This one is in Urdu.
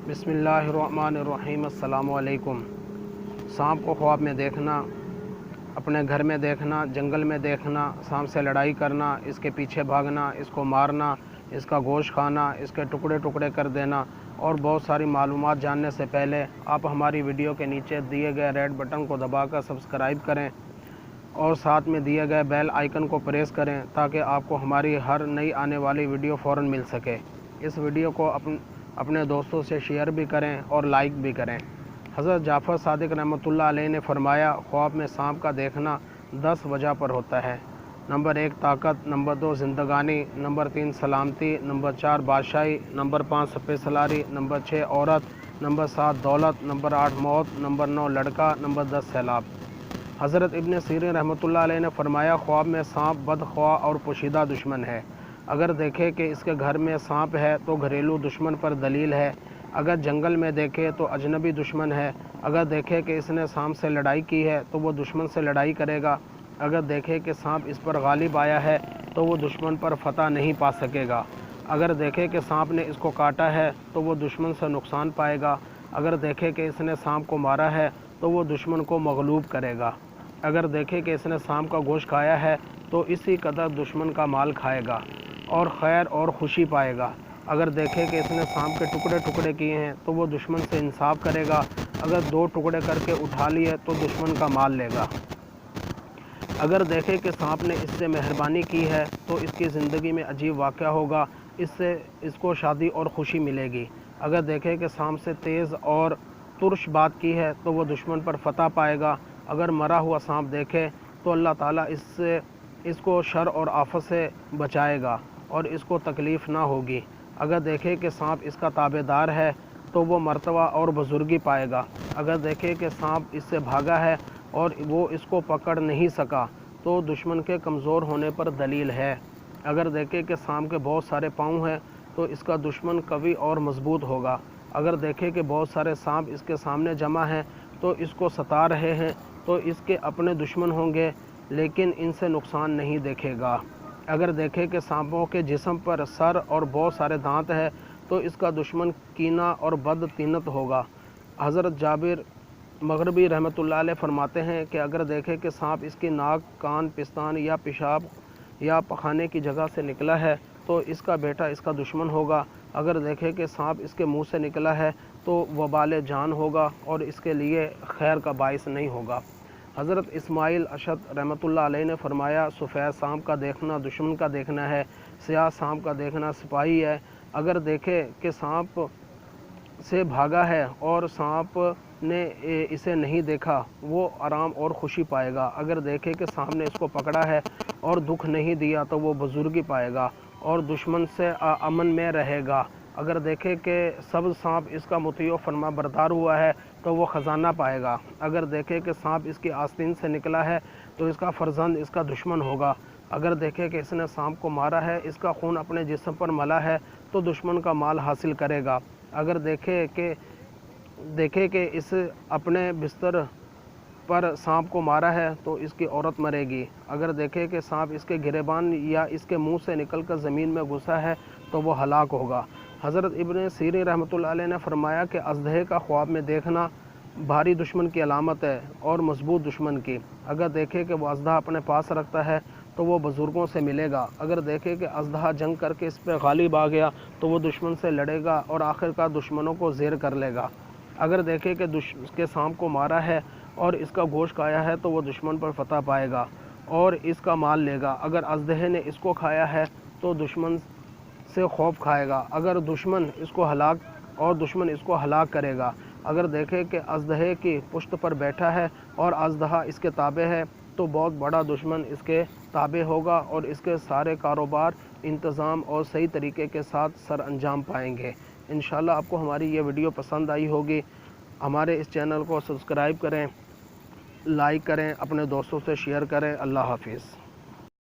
بسم اللہ الرحمن الرحیم۔ السلام علیکم۔ سانپ کو خواب میں دیکھنا، اپنے گھر میں دیکھنا، جنگل میں دیکھنا، سانپ سے لڑائی کرنا، اس کے پیچھے بھاگنا، اس کو مارنا، اس کا گوشت کھانا، اس کے ٹکڑے ٹکڑے کر دینا اور بہت ساری معلومات جاننے سے پہلے آپ ہماری ویڈیو کے نیچے دیے گئے ریڈ بٹن کو دبا کر سبسکرائب کریں اور ساتھ میں دیے گئے بیل آئیکن کو پریس کریں تاکہ آپ کو ہماری ہر نئی آنے والی ویڈیو فوراً مل سکے۔ اس ویڈیو کو اپنے دوستوں سے شیئر بھی کریں اور لائک بھی کریں۔ حضرت جعفر صادق رحمۃ اللہ علیہ نے فرمایا، خواب میں سانپ کا دیکھنا 10 وجہ پر ہوتا ہے۔ نمبر 1 طاقت، نمبر 2 زندگانی، نمبر 3 سلامتی، نمبر 4 بادشاہی، نمبر 5 سپہ سالاری، نمبر 6 عورت، نمبر 7 دولت، نمبر 8 موت، نمبر 9 لڑکا، نمبر 10 سیلاب۔ حضرت ابن سیرین رحمۃ اللہ علیہ نے فرمایا، خواب میں سانپ بدخواہ اور پوشیدہ دشمن ہے۔ اگر دیکھے کہ اس کے گھر میں سانپ ہے تو گھریلو دشمن پر دلیل ہے۔ اگر جنگل میں دیکھے تو اجنبی دشمن ہے۔ اگر دیکھے کہ اس نے سانپ سے لڑائی کی ہے تو وہ دشمن سے لڑائی کرے گا۔ اگر دیکھے کہ سانپ اس پر غالب آیا ہے تو وہ دشمن پر فتح نہیں پا سکے گا۔ اگر دیکھے کہ سانپ نے اس کو کاٹا ہے تو وہ دشمن سے نقصان پائے گا۔ اگر دیکھے کہ اس نے سانپ کو مارا ہے تو وہ دشمن کو مغلوب کرے گا۔ اگر دیکھے کہ اس نے سانپ کا گوشت کھایا ہے تو اسی قدر دشمن کا مال کھائے گا اور خیر اور خوشی پائے گا۔ اگر دیکھے کہ اس نے سانپ کے ٹکڑے ٹکڑے کیے ہیں تو وہ دشمن سے انصاف کرے گا۔ اگر 2 ٹکڑے کر کے اٹھا لیے تو دشمن کا مال لے گا۔ اگر دیکھے کہ سانپ نے اس سے مہربانی کی ہے تو اس کی زندگی میں عجیب واقعہ ہوگا، اس سے اس کو شادی اور خوشی ملے گی۔ اگر دیکھے کہ سانپ سے تیز اور ترش بات کی ہے تو وہ دشمن پر فتح پائے گا۔ اگر مرا ہوا سانپ دیکھے تو اللہ تعالیٰ اس کو شر اور آفت سے بچائے گا اور اس کو تکلیف نہ ہوگی۔ اگر دیکھے کہ سانپ اس کا تابع دار ہے تو وہ مرتبہ اور بزرگی پائے گا۔ اگر دیکھے کہ سانپ اس سے بھاگا ہے اور وہ اس کو پکڑ نہیں سکا تو دشمن کے کمزور ہونے پر دلیل ہے۔ اگر دیکھے کہ سانپ کے بہت سارے پاؤں ہیں تو اس کا دشمن قوی اور مضبوط ہوگا۔ اگر دیکھے کہ بہت سارے سانپ اس کے سامنے جمع ہیں تو اس کو ستا رہے ہیں تو اس کے اپنے دشمن ہوں گے لیکن ان سے نقصان نہیں دیکھے گا۔ اگر دیکھے کہ سانپوں کے جسم پر سر اور بہت سارے دانت ہے تو اس کا دشمن کینہ اور بد طینت ہوگا۔ حضرت جابر مغربی رحمۃ اللہ علیہ فرماتے ہیں کہ اگر دیکھے کہ سانپ اس کی ناک، کان، پستان یا پیشاب یا پخانے کی جگہ سے نکلا ہے تو اس کا بیٹا اس کا دشمن ہوگا۔ اگر دیکھے کہ سانپ اس کے منہ سے نکلا ہے تو وبال جان ہوگا اور اس کے لیے خیر کا باعث نہیں ہوگا۔ حضرت اسماعیل اشعث رحمۃ اللہ علیہ نے فرمایا، سفید سانپ کا دیکھنا دشمن کا دیکھنا ہے، سیاہ سانپ کا دیکھنا سپاہی ہے۔ اگر دیکھے کہ سانپ سے بھاگا ہے اور سانپ نے اسے نہیں دیکھا وہ آرام اور خوشی پائے گا۔ اگر دیکھے کہ سانپ نے اس کو پکڑا ہے اور دکھ نہیں دیا تو وہ بزرگی پائے گا اور دشمن سے امن میں رہے گا۔ اگر دیکھے کہ سبز سانپ اس کا مطیع و فرما بردار ہوا ہے تو وہ خزانہ پائے گا۔ اگر دیکھے کہ سانپ اس کی آستین سے نکلا ہے تو اس کا فرزند اس کا دشمن ہوگا۔ اگر دیکھے کہ اس نے سانپ کو مارا ہے، اس کا خون اپنے جسم پر ملا ہے تو دشمن کا مال حاصل کرے گا۔ اگر دیکھے کہ اس اپنے بستر پر سانپ کو مارا ہے تو اس کی عورت مرے گی۔ اگر دیکھے کہ سانپ اس کے گریبان یا اس کے منہ سے نکل کر زمین میں گھسا ہے تو وہ ہلاک ہوگا۔ حضرت ابن سیرین رحمۃ اللہ علیہ نے فرمایا کہ اژدہے کا خواب میں دیکھنا بھاری دشمن کی علامت ہے اور مضبوط دشمن کی۔ اگر دیکھے کہ وہ اژدہا اپنے پاس رکھتا ہے تو وہ بزرگوں سے ملے گا۔ اگر دیکھے کہ اژدہا جنگ کر کے اس پہ غالب آ گیا تو وہ دشمن سے لڑے گا اور آخرکار دشمنوں کو زیر کر لے گا۔ اگر دیکھے کہ اس کے سانپ کو مارا ہے اور اس کا گوشت کھایا ہے تو وہ دشمن پر فتح پائے گا اور اس کا مال لے گا۔ اگر اژدہے نے اس کو کھایا ہے تو دشمن سے خوف کھائے گا اگر دشمن اس کو ہلاک کرے گا۔ اگر دیکھے کہ اژدہے کی پشت پر بیٹھا ہے اور اژدہا اس کے تابع ہے تو بہت بڑا دشمن اس کے تابع ہوگا اور اس کے سارے کاروبار انتظام اور صحیح طریقے کے ساتھ سر انجام پائیں گے۔ انشاءاللہ آپ کو ہماری یہ ویڈیو پسند آئی ہوگی۔ ہمارے اس چینل کو سبسکرائب کریں، لائک کریں، اپنے دوستوں سے شیئر کریں۔ اللہ حافظ۔